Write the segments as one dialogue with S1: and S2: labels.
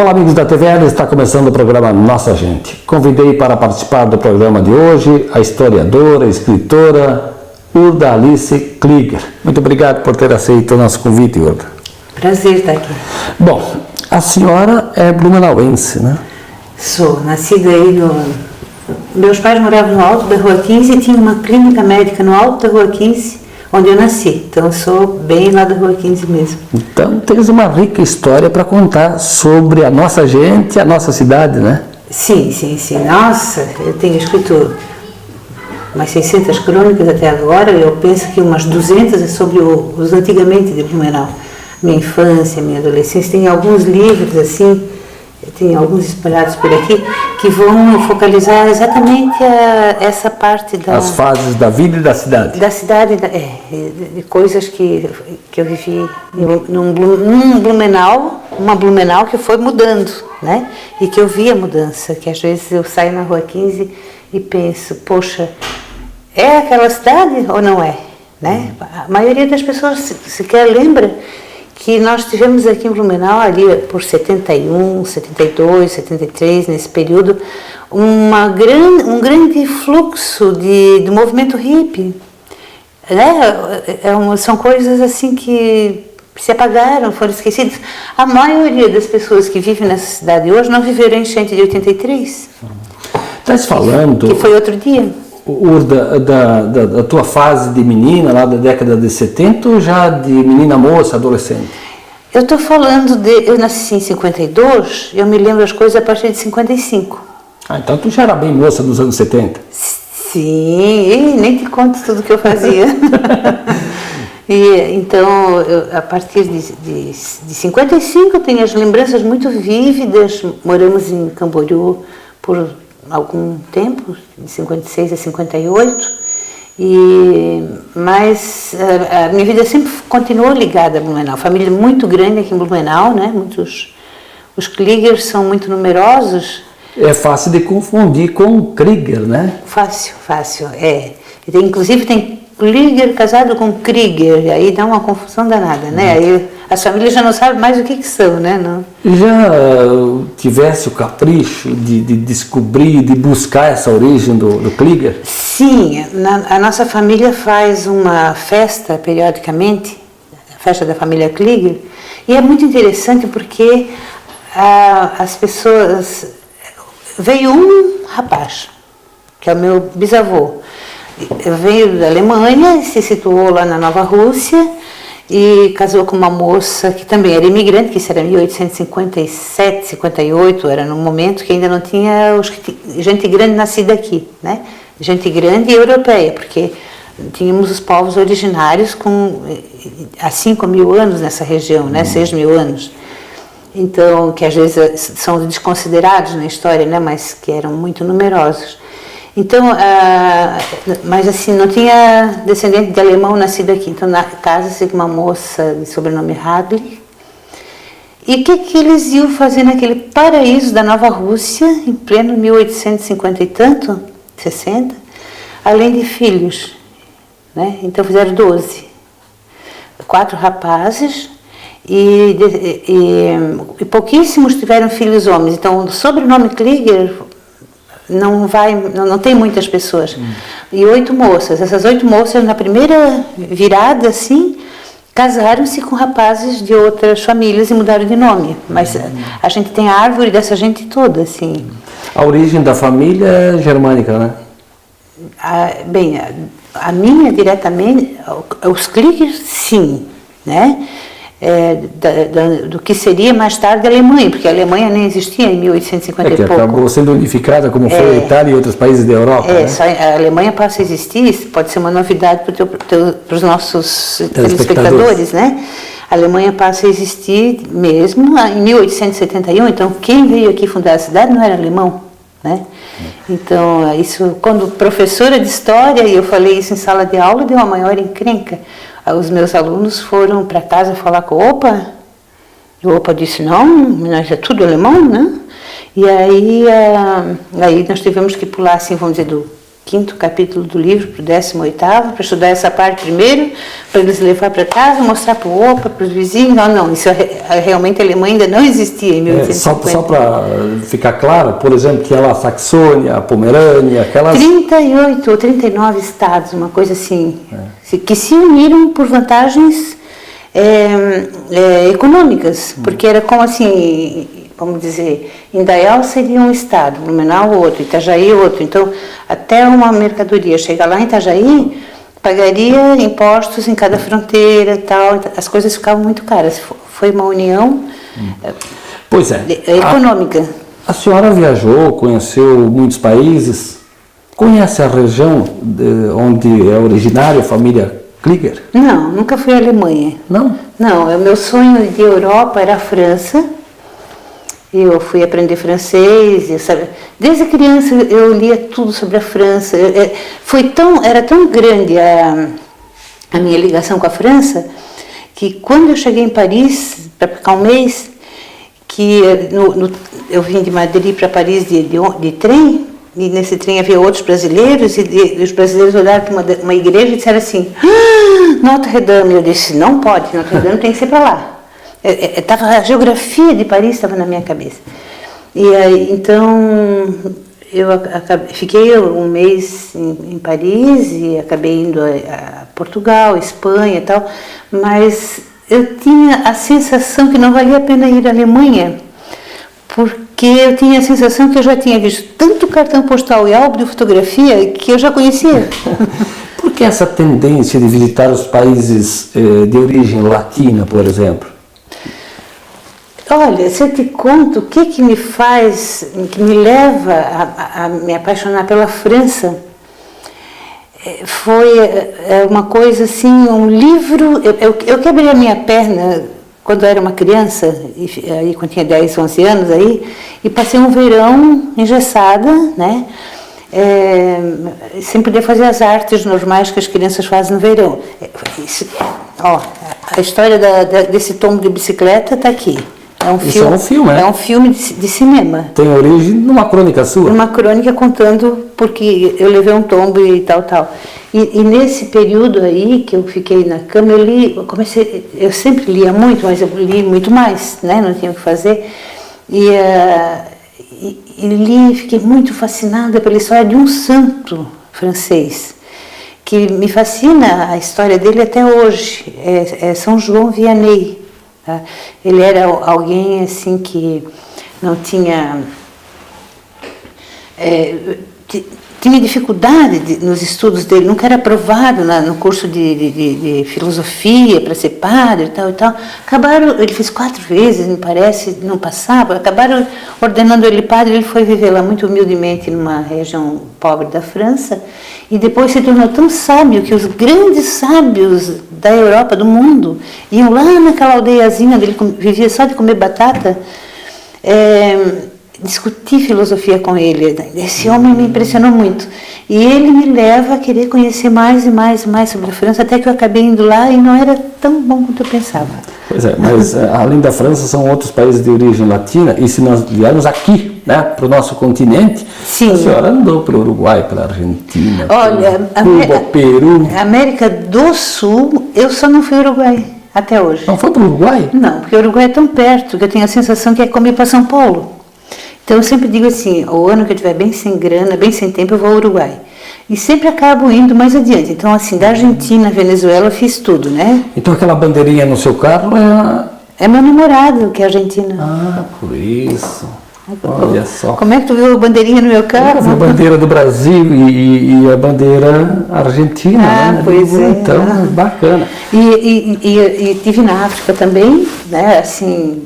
S1: Olá, amigos da TVL, está começando o programa Nossa Gente. Convidei para participar do programa de hoje a historiadora, escritora Urda Alice Klieger. Muito obrigado por ter aceito o nosso convite, Urda.
S2: Prazer estar aqui.
S1: Bom, a senhora é blumenauense, né?
S2: Sou, nascida aí no... Meus pais moravam no alto da Rua 15 e tinha uma clínica médica no alto da Rua 15, onde eu nasci. Então eu sou bem lá da Rua 15 mesmo.
S1: Então tens uma rica história para contar sobre a nossa gente e a nossa cidade, né?
S2: Sim. Nossa, eu tenho escrito umas 600 crônicas até agora. Eu penso que umas 200 é sobre os antigamente de Blumenau. Minha infância, minha adolescência. Tem alguns livros assim, tem alguns espalhados por aqui, que vão focalizar exatamente essa parte
S1: As fases da vida e da cidade.
S2: Da cidade, de coisas que eu vivi num Blumenau, uma Blumenau que foi mudando, né? E que eu vi a mudança, que às vezes eu saio na Rua 15 e penso, poxa, é aquela cidade ou não é? Né? A maioria das pessoas sequer lembra que nós tivemos aqui em Blumenau, ali por 71, 72, 73, nesse período, um grande fluxo do movimento hippie. Né? São coisas assim que se apagaram, foram esquecidas. A maioria das pessoas que vivem nessa cidade hoje não viveram a enchente de 83.
S1: Estás falando...
S2: Que foi outro dia.
S1: Urda, da tua fase de menina, lá da década de 70, ou já de menina moça, adolescente?
S2: Eu estou falando eu nasci em 52, eu me lembro as coisas a partir de 55.
S1: Ah, então tu já era bem moça nos anos 70?
S2: Sim, nem te conto tudo que eu fazia. Então, a partir de 55, eu tenho as lembranças muito vívidas. Moramos em Camboriú por algum tempo, de 56 a 58, mas a minha vida sempre continuou ligada a Blumenau. Família muito grande aqui em Blumenau, né? Os Kliegers são muito numerosos.
S1: É fácil de confundir com Krieger, né?
S2: Fácil, é. Inclusive tem Klieger casado com Krieger, e aí dá uma confusão danada, né? Aí as famílias já não sabem mais o que são, né? Não.
S1: Já tivesse o capricho de descobrir, de buscar essa origem do Klieger?
S2: Sim, a nossa família faz uma festa periodicamente, a festa da família Klieger, e é muito interessante porque as pessoas... Veio um rapaz, que é o meu bisavô, veio da Alemanha e se situou lá na Nova Rússia e casou com uma moça que também era imigrante, que isso era 1857, 58, era num momento que ainda não tinha gente grande nascida aqui, né? Gente grande e europeia, porque tínhamos os povos originários há 5.000 anos nessa região, né? 6.000 anos. Então, que às vezes são desconsiderados na história, né? Mas que eram muito numerosos. Então, mas assim, não tinha descendente de alemão nascido aqui. Então, casa-se com uma moça de sobrenome Hadley. E o que eles iam fazer naquele paraíso da Nova Rússia, em pleno 1850 e tanto, 60, além de filhos, né? Então, fizeram 12. 4 rapazes e pouquíssimos tiveram filhos homens. Então, o sobrenome Klieger não tem muitas pessoas. E 8 moças. Essas 8 moças, na primeira virada, assim, casaram-se com rapazes de outras famílias e mudaram de nome. Mas a gente tem a árvore dessa gente toda, assim.
S1: A origem da família é germânica, né?
S2: Bem, a minha diretamente, os Kliegers, sim, né? Do que seria mais tarde a Alemanha, porque a Alemanha nem existia em 1850 e pouco.
S1: Acabou sendo unificada como foi a Itália e outros países da Europa. Né?
S2: Só a Alemanha passa a existir, pode ser uma novidade para os nossos telespectadores, né? A Alemanha passa a existir mesmo em 1871, então quem veio aqui fundar a cidade não era alemão, né? Então, isso, quando professora de história, e eu falei isso em sala de aula, deu uma maior encrenca. Os meus alunos foram para casa falar com o Opa, e o Opa disse, não, nós é tudo alemão, né? E aí nós tivemos que pular, assim, vamos dizer, do quinto capítulo do livro para o 18º, para estudar essa parte primeiro, para eles levar para casa, mostrar para o OPA, para os vizinhos. Não, isso realmente a Alemanha ainda não existia em 1850.
S1: Só para ficar claro, por exemplo, tinha lá a Saxônia, a Pomerânia, aquelas...
S2: 38 ou 39 estados, uma coisa assim, que se uniram por vantagens econômicas, porque era como assim... Vamos dizer, Indaial seria um estado, Blumenau outro, Itajaí outro. Então, até uma mercadoria chegar lá em Itajaí, pagaria impostos em cada fronteira e tal. As coisas ficavam muito caras. Foi uma união
S1: pois é.
S2: Econômica.
S1: A senhora viajou, conheceu muitos países. Conhece a região onde é originária a família Klieger?
S2: Não, nunca fui à Alemanha.
S1: Não?
S2: Não, o meu sonho de Europa era a França. Eu fui aprender francês, desde criança eu lia tudo sobre a França. Era tão grande a minha ligação com a França, que quando eu cheguei em Paris, para ficar um mês, que eu vim de Madrid para Paris de trem, e nesse trem havia outros brasileiros, e os brasileiros olharam para uma igreja e disseram assim, Notre Dame. Eu disse, não pode, Notre Dame tem que ser para lá. A geografia de Paris estava na minha cabeça. E aí, então, eu fiquei um mês em Paris e acabei indo a Portugal, Espanha e tal, mas eu tinha a sensação que não valia a pena ir à Alemanha, porque eu tinha a sensação que eu já tinha visto tanto cartão postal e álbum de fotografia que eu já conhecia.
S1: Por que essa tendência de visitar os países de origem latina, por exemplo?
S2: Olha, se eu te conto o que me faz, que me leva a me apaixonar pela França, foi uma coisa assim, um livro. Eu quebrei a minha perna quando eu era uma criança, aí quando tinha 10, 11 anos, e passei um verão engessada, né? Sem poder fazer as artes normais que as crianças fazem no verão. A história desse tombo de bicicleta está aqui.
S1: Isso é um filme,
S2: é um filme de cinema.
S1: Tem origem numa crônica sua?
S2: Uma crônica contando porque eu levei um tombo e tal. E nesse período aí que eu fiquei na cama, eu sempre lia muito, mas eu li muito mais, né? Não tinha o que fazer. E li, fiquei muito fascinada pela história de um santo francês, que me fascina a história dele até hoje. É São João Vianney. Tá? Ele era alguém assim que não tinha tinha dificuldade nos estudos dele, nunca era aprovado no curso de filosofia para ser padre e tal. Ele fez 4 vezes, me parece, não passava, acabaram ordenando ele padre. Ele foi viver lá muito humildemente numa região pobre da França e depois se tornou tão sábio que os grandes sábios da Europa, do mundo, iam lá naquela aldeiazinha onde ele vivia só de comer batata, discutir filosofia com ele. Esse homem me impressionou muito. E ele me leva a querer conhecer mais e mais e mais sobre a França, até que eu acabei indo lá e não era tão bom quanto eu pensava.
S1: Pois é, mas além da França são outros países de origem latina, e se nós viermos aqui, né, para o nosso continente, sim. A senhora andou para o Uruguai, para a Argentina, Cuba, Peru.
S2: América do Sul, eu só não fui ao Uruguai até hoje.
S1: Não foi para o Uruguai?
S2: Não, porque o Uruguai é tão perto que eu tenho a sensação que é como ir para São Paulo. Então eu sempre digo assim, o ano que eu estiver bem sem grana, bem sem tempo, eu vou ao Uruguai. E sempre acabo indo mais adiante. Então assim, da Argentina, Venezuela, eu fiz tudo, né?
S1: Então aquela bandeirinha no seu carro
S2: é meu namorado, que é argentino.
S1: Ah, por isso. Olha só.
S2: Como é que tu viu a bandeirinha no meu carro?
S1: A bandeira do Brasil e a bandeira argentina, né?
S2: Pois é.
S1: Então, bacana.
S2: E tive na África também, né? Assim,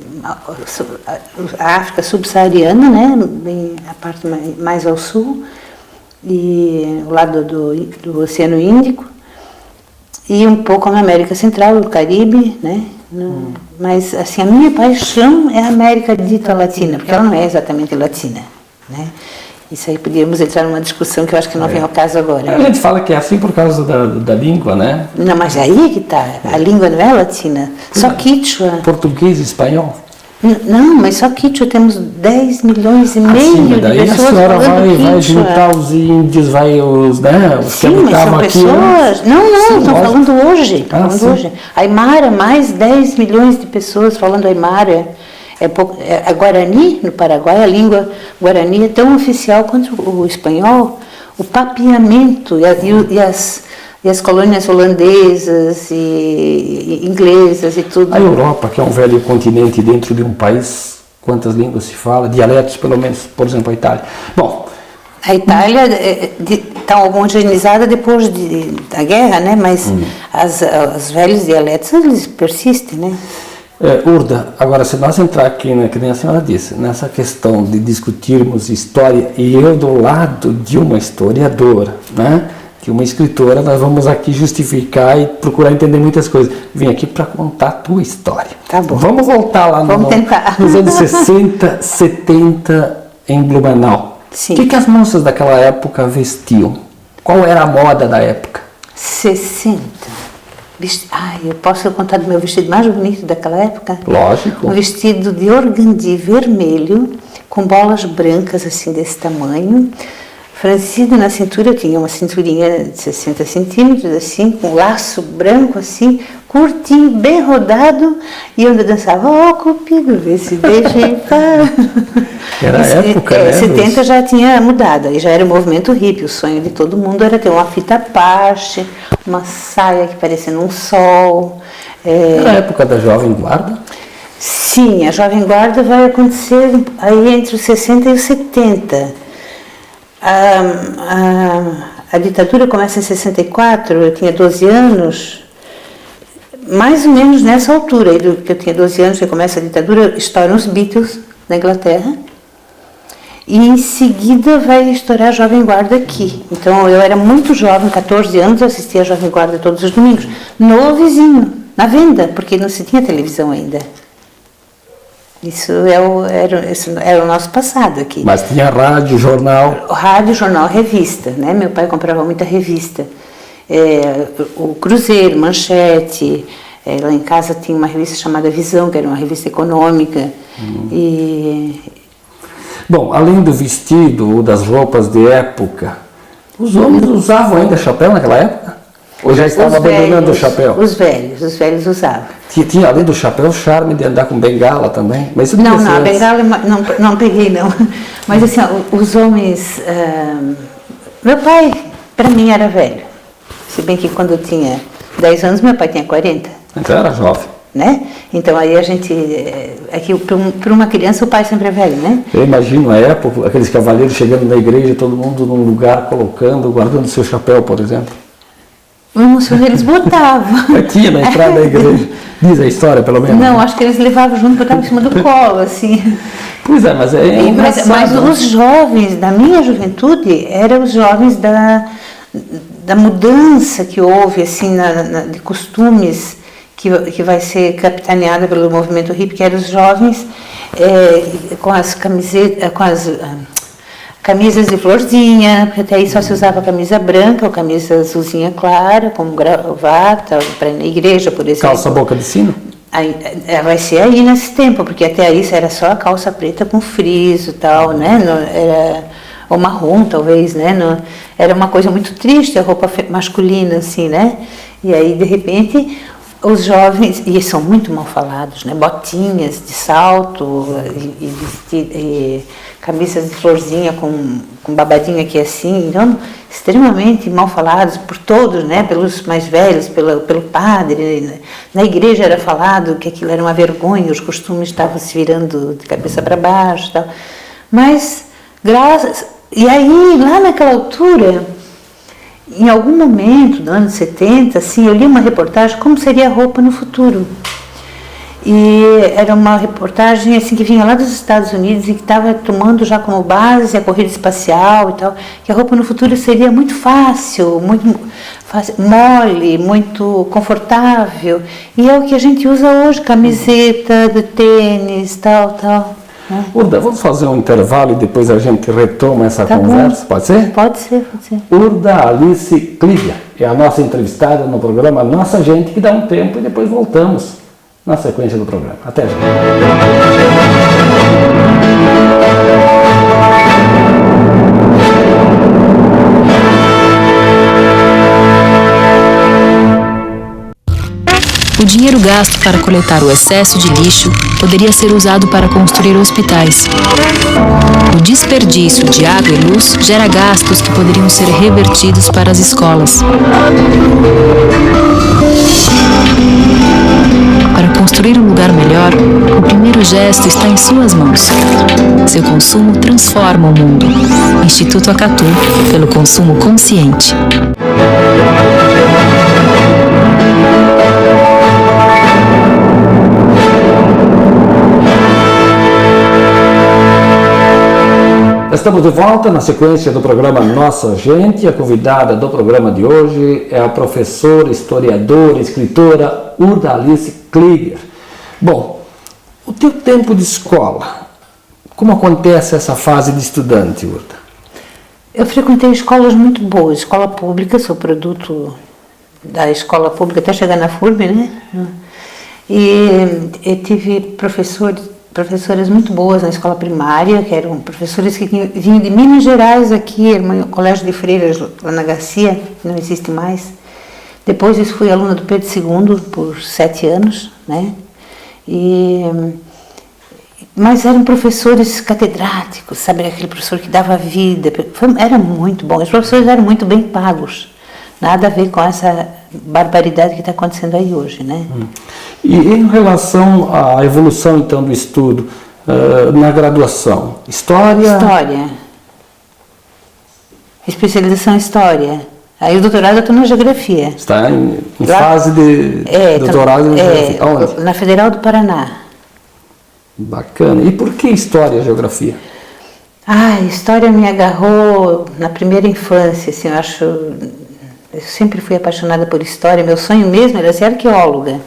S2: a África subsaariana, né? Bem, a parte mais ao sul, e o lado do Oceano Índico, e um pouco na América Central, o Caribe, né? Mas assim, a minha paixão é a América dita latina, porque ela não é exatamente latina, né? Isso aí podíamos entrar numa discussão que eu acho que não vem ao caso agora.
S1: A gente fala que é assim por causa da língua, né?
S2: Não, mas aí que tá, a língua não é latina, só Quechua.
S1: Português e espanhol.
S2: Não, mas só Quechua temos 10 milhões e meio
S1: daí
S2: de pessoas
S1: a senhora
S2: falando
S1: vai
S2: Quechua.
S1: juntar os índios, vai os, né, os que
S2: Sim, mas são
S1: habitavam aqui.
S2: pessoas. Não,
S1: Sim,
S2: estou
S1: lógico.
S2: falando hoje.
S1: Sim.
S2: Hoje. Aimara, mais 10 milhões de pessoas falando Aimara. A Guarani, no Paraguai, a língua Guarani é tão oficial quanto o espanhol. O papiamento e as colônias holandesas e inglesas e tudo.
S1: A Europa, que é um velho continente dentro de um país, quantas línguas se fala? Dialetos, pelo menos, por exemplo, a Itália. Bom,
S2: a Itália está homogeneizada depois da guerra, né? Mas os velhos dialetos, eles persistem, né?
S1: Urda, agora se nós entrar aqui, né, que nem a senhora disse, nessa questão de discutirmos história, e eu do lado de uma historiadora, né, de uma escritora, nós vamos aqui justificar e procurar entender muitas coisas. Vim aqui para contar a tua história.
S2: Tá bom.
S1: Vamos voltar lá
S2: tentar.
S1: nos anos 60, 70 em Blumenau.
S2: Sim.
S1: O que as moças daquela época vestiam? Qual era a moda da época?
S2: 60. Eu posso contar do meu vestido mais bonito daquela época?
S1: Lógico.
S2: Um vestido de organdi vermelho, com bolas brancas assim desse tamanho, franzido na cintura. Eu tinha uma cinturinha de 60 centímetros, assim, com laço branco, assim, curtinho, bem rodado, e eu dançava, Cupido, vê se deixa em paz.
S1: Era a época, né?
S2: 70 já tinha mudado, aí já era o movimento hippie. O sonho de todo mundo era ter uma fita Apache, uma saia que parecia um sol.
S1: Era a época da Jovem Guarda?
S2: Sim, a Jovem Guarda vai acontecer aí entre os 60 e os 70. A ditadura começa em 64, eu tinha 12 anos, mais ou menos nessa altura, que eu tinha 12 anos, que começa a ditadura, estouram os Beatles na Inglaterra, e em seguida vai estourar a Jovem Guarda aqui. Então eu era muito jovem, 14 anos, eu assistia a Jovem Guarda todos os domingos, no vizinho, na venda, porque não se tinha televisão ainda. Isso era o nosso passado aqui.
S1: Mas tinha rádio, jornal.
S2: Rádio, jornal, revista, né? Meu pai comprava muita revista. O Cruzeiro, Manchete. Lá em casa tinha uma revista chamada Visão, que era uma revista econômica.
S1: Bom, além do vestido ou das roupas de época, os homens usavam ainda chapéu naquela época? Ou já estavam abandonando o chapéu?
S2: Os velhos usavam.
S1: Tinha, além do chapéu, o charme de andar com bengala também? Mas isso
S2: Não, a bengala não peguei, não. Mas assim, os homens... meu pai, para mim, era velho. Se bem que quando eu tinha 10 anos, meu pai tinha 40.
S1: Então era jovem.
S2: Né? Então aí a gente... Aqui, para uma criança, o pai sempre é velho, né?
S1: Eu imagino a época, aqueles cavaleiros chegando na igreja, todo mundo num lugar, guardando seu chapéu, por exemplo.
S2: Eles botavam.
S1: Aqui na entrada da igreja. Diz a história, pelo menos.
S2: Não, acho que eles levavam junto, botavam em cima do colo, assim.
S1: Pois é, mas é engraçado.
S2: Mas os jovens da minha juventude eram os jovens da mudança que houve, assim, de costumes, que vai ser capitaneada pelo movimento hippie, que eram os jovens com as camisetas, camisas de florzinha, porque até aí só se usava camisa branca ou camisa azulzinha clara, como gravata, para ir na igreja, por exemplo.
S1: Calça boca de sino?
S2: Aí, vai ser aí nesse tempo, porque até aí era só a calça preta com friso e tal, né? Era, ou marrom, talvez, né? Era uma coisa muito triste, a roupa masculina, assim, né? E aí, de repente, os jovens, e são muito mal falados, né? Botinhas de salto e camisas de florzinha com babadinho aqui assim, então extremamente mal falados por todos, né? Pelos mais velhos, pelo padre. Na igreja era falado que aquilo era uma vergonha, os costumes estavam se virando de cabeça para baixo e tal. Mas, e aí, lá naquela altura, em algum momento, no ano 70, assim, eu li uma reportagem como seria a roupa no futuro. E era uma reportagem assim, que vinha lá dos Estados Unidos e que estava tomando já como base a corrida espacial e tal, que a roupa no futuro seria muito fácil, mole, muito confortável. E é o que a gente usa hoje, camiseta, de tênis, tal. Né?
S1: Urda, vamos fazer um intervalo e depois a gente retoma essa conversa,
S2: bom.
S1: Pode ser?
S2: Pode ser.
S1: Urda Alice Klieger é a nossa entrevistada no programa Nossa Gente, que dá um tempo e depois voltamos. na sequência do programa. Até já.
S3: O dinheiro gasto para coletar o excesso de lixo poderia ser usado para construir hospitais. O desperdício de água e luz gera gastos que poderiam ser revertidos para as escolas. Para construir um lugar melhor, o primeiro gesto está em suas mãos. Seu consumo transforma o mundo. Instituto Acatu, pelo consumo consciente.
S1: Estamos de volta na sequência do programa Nossa Gente. A convidada do programa de hoje é a professora, historiadora, escritora Urdalice Klieger. Bom, o teu tempo de escola, como acontece essa fase de estudante, Urda?
S2: Eu frequentei escolas muito boas, escola pública, sou produto da escola pública até chegar na FURB, né? E tive professoras muito boas na escola primária, que eram professores que vinham de Minas Gerais aqui, era um colégio de freiras lá na Garcia, que não existe mais. Depois eu fui aluna do Pedro II por 7 anos, né? Mas eram professores catedráticos, sabe, aquele professor que dava vida, era muito bom. Os professores eram muito bem pagos, nada a ver com essa barbaridade que está acontecendo aí hoje, né?
S1: E em relação à evolução, então, do estudo na graduação? História?
S2: História. Especialização em História. Aí o doutorado eu estou na Geografia.
S1: Está em fase de doutorado em Geografia. Onde?
S2: Na Federal do Paraná.
S1: Bacana. E por que História e Geografia?
S2: História me agarrou na primeira infância, assim, eu sempre fui apaixonada por História, meu sonho mesmo era ser arqueóloga.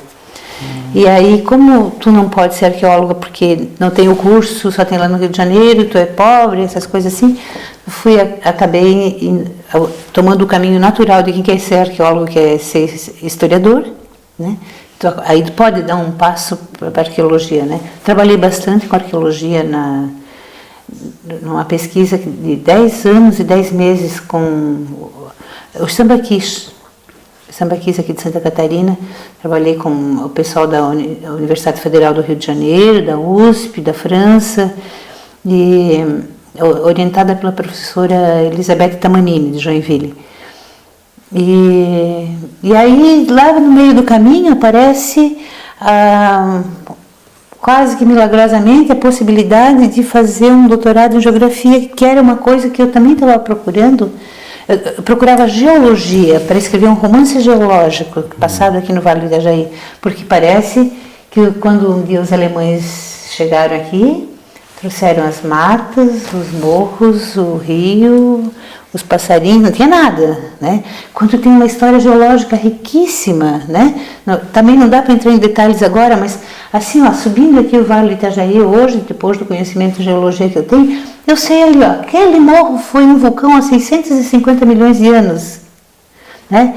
S2: E aí, como tu não pode ser arqueóloga porque não tem o curso, só tem lá no Rio de Janeiro, tu é pobre, essas coisas assim, acabei tomando o caminho natural de quem quer ser arqueólogo, que é ser historiador, né? Então, aí tu pode dar um passo para a arqueologia, né? Trabalhei bastante com arqueologia numa pesquisa de 10 anos e 10 meses com os sambaquis aqui de Santa Catarina. Trabalhei com o pessoal da Universidade Federal do Rio de Janeiro, da USP, da França, e orientada pela professora Elizabeth Tamanini, de Joinville. E aí, lá no meio do caminho, aparece quase que milagrosamente a possibilidade de fazer um doutorado em Geografia, que era uma coisa que eu também estava procurando. Eu procurava geologia para escrever um romance geológico passado aqui no Vale do Itajaí, porque parece que quando um dia os alemães chegaram aqui, trouxeram as matas, os morros, o rio, os passarinhos, não tinha nada, né? Quando tem uma história geológica riquíssima, né? Também não dá para entrar em detalhes agora, mas assim, subindo aqui o Vale do Itajaí hoje, depois do conhecimento de geologia que eu tenho, eu sei ali, aquele morro foi um vulcão há 650 milhões de anos, né?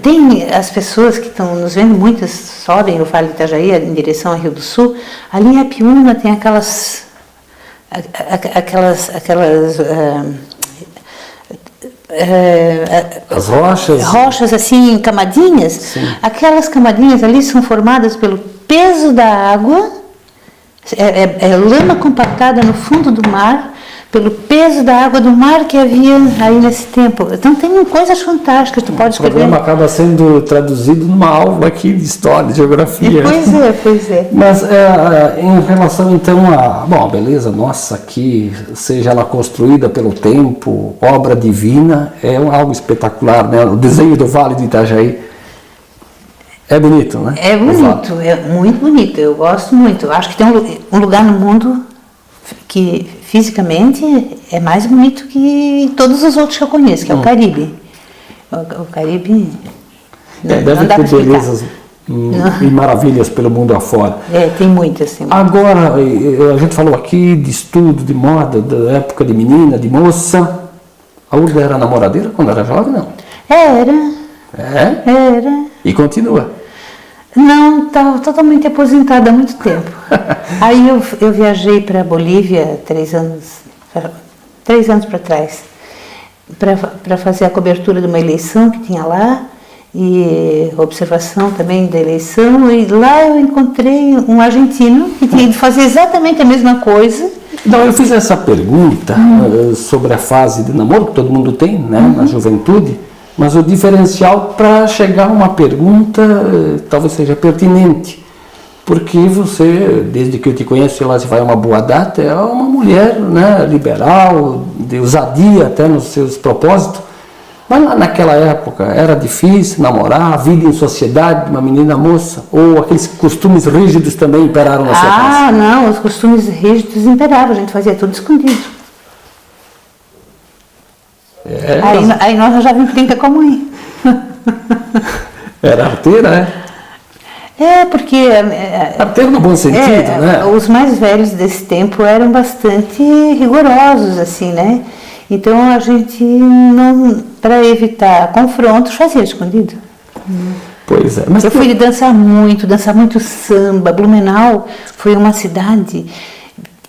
S2: Tem as pessoas que estão nos vendo, muitas sobem o Vale do Itajaí em direção ao Rio do Sul, ali em Apiúna tem aquelas
S1: as rochas?
S2: Rochas assim, camadinhas.
S1: Sim.
S2: Aquelas camadinhas ali são formadas pelo peso da água, é lama compactada no fundo do mar, pelo peso da água do mar que havia aí nesse tempo. Então tem coisas fantásticas, tu pode escrever.
S1: O programa acaba sendo traduzido numa aula aqui de História, de Geografia.
S2: Pois é.
S1: Mas em relação então a beleza nossa aqui, seja ela construída pelo tempo, obra divina, é algo espetacular, né? O desenho do Vale do Itajaí é bonito, né?
S2: É bonito, é muito bonito, eu gosto muito. Eu acho que tem um lugar no mundo que fisicamente é mais bonito que todos os outros que eu conheço, que é o Caribe. O Caribe
S1: deve ter belezas e maravilhas pelo mundo afora.
S2: Tem muitas.
S1: Agora, a gente falou aqui de estudo, de moda, da época de menina, de moça. A Urda era namoradeira quando era jovem, não?
S2: Era.
S1: É?
S2: Era.
S1: E continua?
S2: Não, estava totalmente aposentada há muito tempo. Aí eu viajei para a Bolívia 3 anos para trás, para fazer a cobertura de uma eleição que tinha lá, e observação também da eleição, e lá eu encontrei um argentino que tinha ido fazer exatamente a mesma coisa.
S1: Não, eu fiz essa pergunta sobre a fase de namoro que todo mundo tem, né, na juventude, mas o diferencial para chegar a uma pergunta talvez seja pertinente, porque você, desde que eu te conheço, sei lá, se vai uma boa data, é uma mulher, né, liberal, de ousadia até nos seus propósitos, mas naquela época era difícil namorar, a vida em sociedade, uma menina moça, ou aqueles costumes rígidos também imperaram na sua casa?
S2: Ah, não, os costumes rígidos imperavam, a gente fazia tudo escondido. Aí nós arranjávamos trinca com a mãe.
S1: Era arteira, né?
S2: Porque...
S1: arteira no bom sentido, né?
S2: Os mais velhos desse tempo eram bastante rigorosos, assim, né? Então a gente, não, para evitar confrontos, fazia escondido.
S1: Pois é. Mas
S2: eu fui dançar muito samba. Blumenau foi uma cidade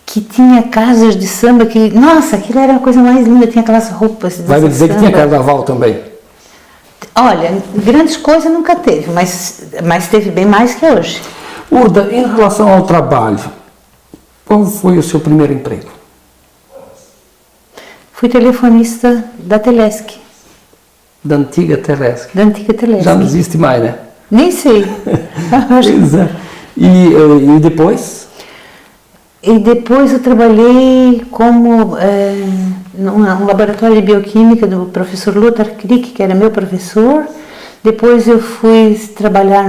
S2: que tinha casas de samba que, nossa, aquilo era a coisa mais linda, tinha aquelas roupas de
S1: vai me dizer
S2: samba.
S1: Que tinha carnaval também?
S2: Olha, grandes coisas nunca teve, mas teve bem mais que hoje.
S1: Urda, em relação ao trabalho, qual foi o seu primeiro emprego?
S2: Fui telefonista da Telesc.
S1: Da antiga Telesc.
S2: Da antiga Telesc.
S1: Já não existe mais, né?
S2: Nem sei.
S1: Pois é. E depois?
S2: E depois eu trabalhei como num laboratório de bioquímica do professor Lothar Krick, que era meu professor. Depois eu fui trabalhar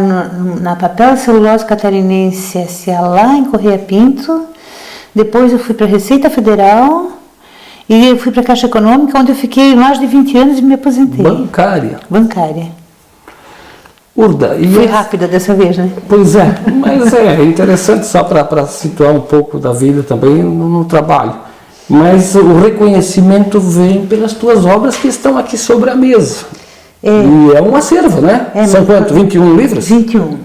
S2: na Papel e Celulose Catarinense S.A. lá em Correia Pinto. Depois eu fui para a Receita Federal e eu fui para a Caixa Econômica, onde eu fiquei mais de 20 anos e me aposentei.
S1: Bancária?
S2: Bancária.
S1: Urda,
S2: fui rápida dessa vez, né?
S1: Pois é, mas é interessante só para situar um pouco da vida também no trabalho. Mas o reconhecimento vem pelas tuas obras que estão aqui sobre a mesa. E é um acervo, né? São quanto? 21 livros?
S2: 21.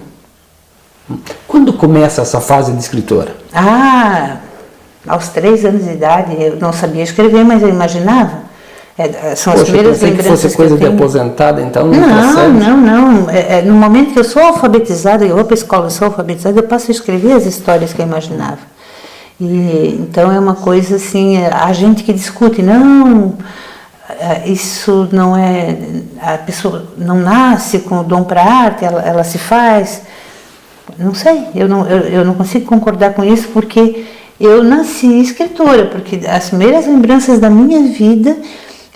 S1: Quando começa essa fase de escritora?
S2: Aos 3 anos de idade. Eu não sabia escrever, mas eu imaginava. São as primeiras lembranças
S1: que fosse coisa de aposentada, então não procede?
S2: Não. No momento que eu sou alfabetizada, eu vou para a escola, eu sou alfabetizada, eu passo a escrever as histórias que eu imaginava. Então é uma coisa assim, a gente que discute, não, isso não é, a pessoa não nasce com o dom para a arte, ela se faz. Não sei, eu não consigo concordar com isso, porque eu nasci escritora, porque as primeiras lembranças da minha vida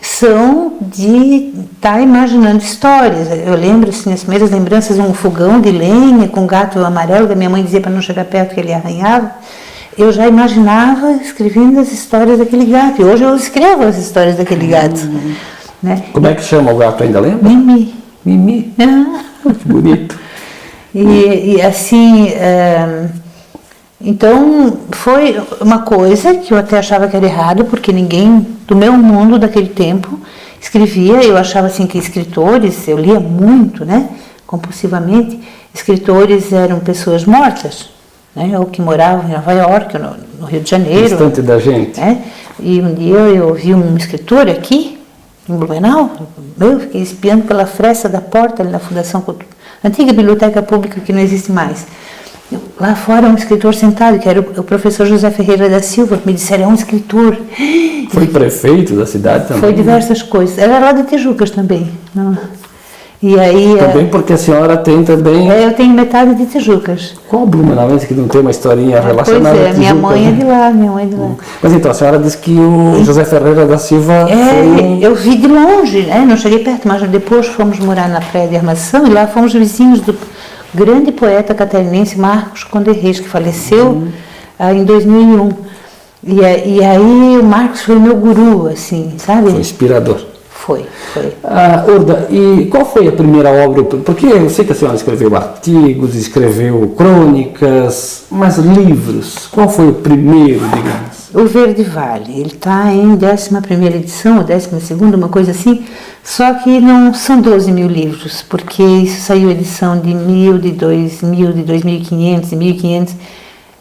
S2: são de estar imaginando histórias. Eu lembro, assim, as primeiras lembranças, um fogão de lenha com um gato amarelo, que a minha mãe dizia para não chegar perto que ele arranhava. Eu já imaginava escrevendo as histórias daquele gato. E hoje eu escrevo as histórias daquele gato. Né?
S1: Como é que chama o gato, ainda lembra?
S2: Mimi.
S1: Mimi? Que bonito.
S2: E assim... Então, foi uma coisa que eu até achava que era errado, porque ninguém do meu mundo daquele tempo escrevia. Eu achava assim que escritores, eu lia muito, né, compulsivamente, escritores eram pessoas mortas, né, ou que moravam em Nova York, no Rio de Janeiro.
S1: Distante da gente.
S2: Né, e um dia eu vi um escritor aqui, em Blumenau, eu fiquei espiando pela fresta da porta ali na Fundação Antiga Biblioteca Pública, que não existe mais. Lá fora um escritor sentado, que era o professor José Ferreira da Silva, me disseram, é um escritor.
S1: Foi prefeito da cidade também?
S2: Foi diversas coisas. Era lá de Tijucas também. Não. E aí,
S1: também porque a senhora tem também...
S2: eu tenho metade de Tijucas.
S1: Qual blumenauense que não tem uma historinha relacionada a Tijucas?
S2: Minha mãe é de lá, minha mãe é de lá.
S1: Mas então, a senhora disse que o José Ferreira da Silva foi...
S2: Eu vi de longe, né? Não cheguei perto, mas depois fomos morar na Praia de Armação e lá fomos vizinhos do grande poeta catarinense Marcos Conde Reis, que faleceu em 2001. E aí o Marcos foi meu guru, assim, sabe?
S1: Foi inspirador.
S2: Foi.
S1: Urda, e qual foi a primeira obra? Porque eu sei que a senhora escreveu artigos, escreveu crônicas, mas livros, qual foi o primeiro, digamos?
S2: O Verde Vale, ele está em 11ª edição, ou 12ª, uma coisa assim, só que não são 12 mil livros, porque isso saiu edição de 1.000, de 2.000, de 2.500, de 1.500.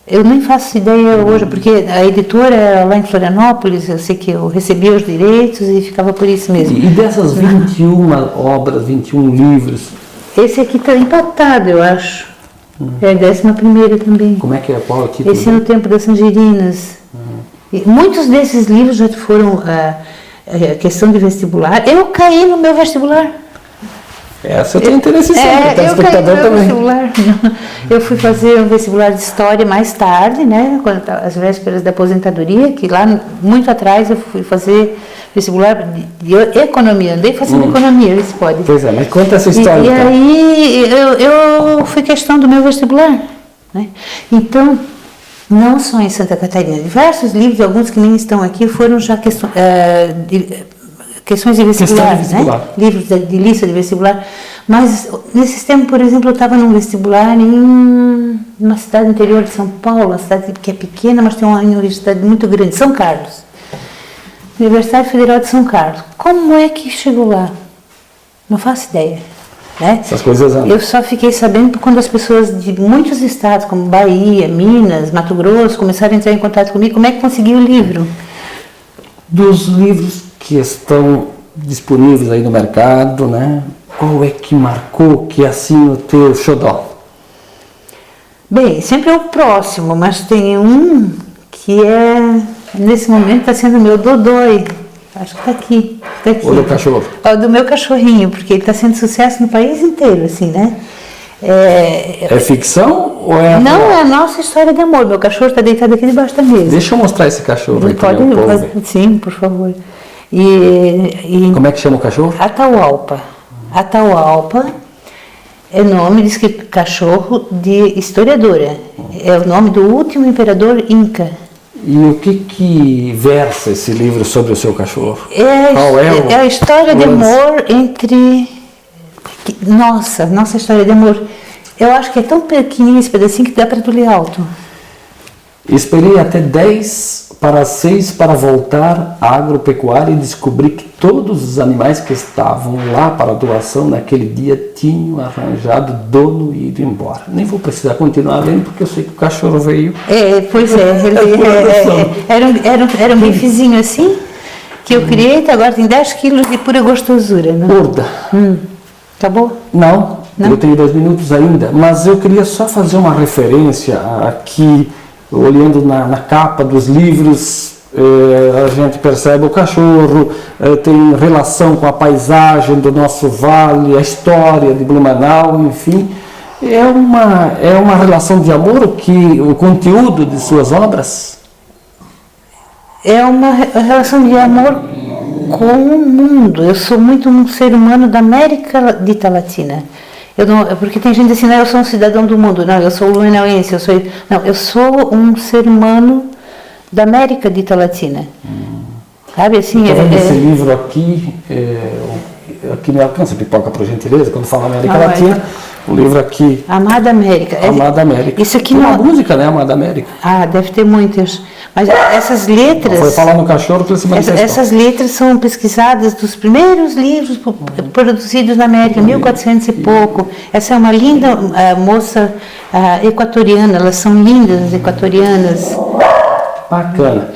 S2: Eu nem faço ideia hoje, porque a editora lá em Florianópolis, eu sei que eu recebia os direitos e ficava por isso mesmo.
S1: E dessas 21 obras, 21 livros?
S2: Esse aqui está empatado, eu acho. É a 11ª também.
S1: Como é que é? Qual é o título?
S2: Esse é No Tempo das Tangerinas. E muitos desses livros já foram questão de vestibular. Eu caí no meu vestibular.
S1: Essa eu tenho interesse sempre,
S2: eu caí no meu vestibular. Eu fui fazer um vestibular de História mais tarde, né, às vésperas da aposentadoria, que lá muito atrás eu fui fazer vestibular de Economia. Andei fazendo Economia, isso pode.
S1: Pois é, mas conta essa história.
S2: E aí eu fui questão do meu vestibular, né? Então, não só em Santa Catarina, diversos livros, alguns que nem estão aqui, foram já questões de vestibular, né? Livros de lista de vestibular. Mas nesse tempo, por exemplo, eu estava num vestibular em uma cidade interior de São Paulo, uma cidade que é pequena, mas tem uma universidade muito grande, São Carlos. Universidade Federal de São Carlos. Como é que chegou lá? Não faço ideia. Né?
S1: Essas coisas andam.
S2: Eu só fiquei sabendo quando as pessoas de muitos estados, como Bahia, Minas, Mato Grosso, começaram a entrar em contato comigo. Como é que consegui o livro?
S1: Dos livros que estão disponíveis aí no mercado, né? Qual é que marcou, que é assim o teu xodó?
S2: Bem, sempre é o próximo, mas tem um que nesse momento está sendo meu dodói. Acho que está aqui.
S1: O do cachorro?
S2: O do meu cachorrinho, porque ele está sendo sucesso no país inteiro, assim, né?
S1: É ficção ou é...
S2: Não, é a nossa história de amor. Meu cachorro está deitado aqui debaixo da mesa.
S1: Deixa eu mostrar esse cachorro aí para o povo ver.
S2: Sim, por favor.
S1: Como é que chama o cachorro?
S2: Atahualpa. Atahualpa é nome de cachorro de historiadora. É o nome do último imperador Inca.
S1: E o que versa esse livro sobre o seu cachorro?
S2: É a história de amor entre... Nossa história de amor. Eu acho que é tão pequenininho esse pedacinho que dá para tu ler alto.
S1: Esperei até 10 para 6 para voltar à agropecuária e descobri que todos os animais que estavam lá para doação naquele dia tinham arranjado dono e ido embora. Nem vou precisar continuar lendo porque eu sei que o cachorro veio.
S2: Pois é. Era um bifezinho assim que eu criei, agora tem 10 quilos de pura gostosura. Né?
S1: Urda.
S2: Acabou?
S1: Não, eu tenho 2 minutos ainda, mas eu queria só fazer uma referência aqui, olhando na capa dos livros, a gente percebe o cachorro, tem relação com a paisagem do nosso vale, a história de Blumenau, enfim. É uma relação de amor o conteúdo de suas obras?
S2: É uma relação de amor com o mundo. Eu sou muito um ser humano da América Dita Latina. Porque tem gente assim, não, eu sou um cidadão do mundo, não, eu sou blumenauense, eu sou um ser humano da América Dita Latina. Sabe assim?
S1: Esse livro aqui me alcança, pipoca por gentileza, quando fala América Latina, o livro aqui...
S2: Amada América.
S1: Amada América.
S2: Isso aqui
S1: tem
S2: não...
S1: uma música, né, Amada América?
S2: Deve ter muitas. Mas essas letras...
S1: Foi falar no cachorro que ele se manifestou.
S2: Essas letras são pesquisadas dos primeiros livros produzidos na América, 1400 e pouco. Essa é uma linda moça equatoriana, elas são lindas, as equatorianas.
S1: Bacana.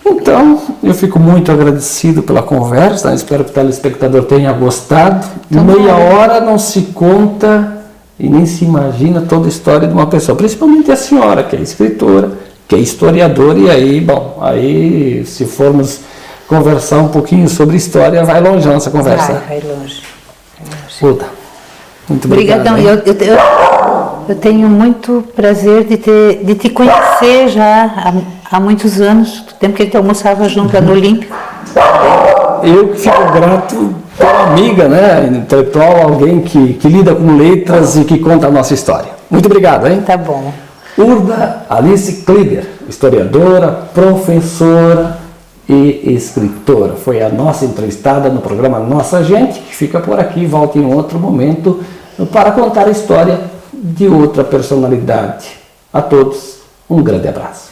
S1: Então, eu fico muito agradecido pela conversa, espero que o telespectador tenha gostado. Meia hora não se conta e nem se imagina toda a história de uma pessoa, principalmente a senhora, que é escritora, que é historiadora, e aí se formos conversar um pouquinho sobre história, vai longe a nossa conversa.
S2: Vai longe.
S1: Puta, muito obrigado.
S2: Obrigadão. Eu tenho muito prazer de te conhecer já há muitos anos, do tempo que a gente almoçava junto lá no Olímpico.
S1: Eu que fico grato pela amiga, né, intelectual, alguém que lida com letras e que conta a nossa história. Muito obrigado, hein?
S2: Tá bom.
S1: Urda Alice Klieger, historiadora, professora e escritora. Foi a nossa entrevistada no programa Nossa Gente, que fica por aqui, volta em outro momento para contar a história de outra personalidade. A todos, um grande abraço.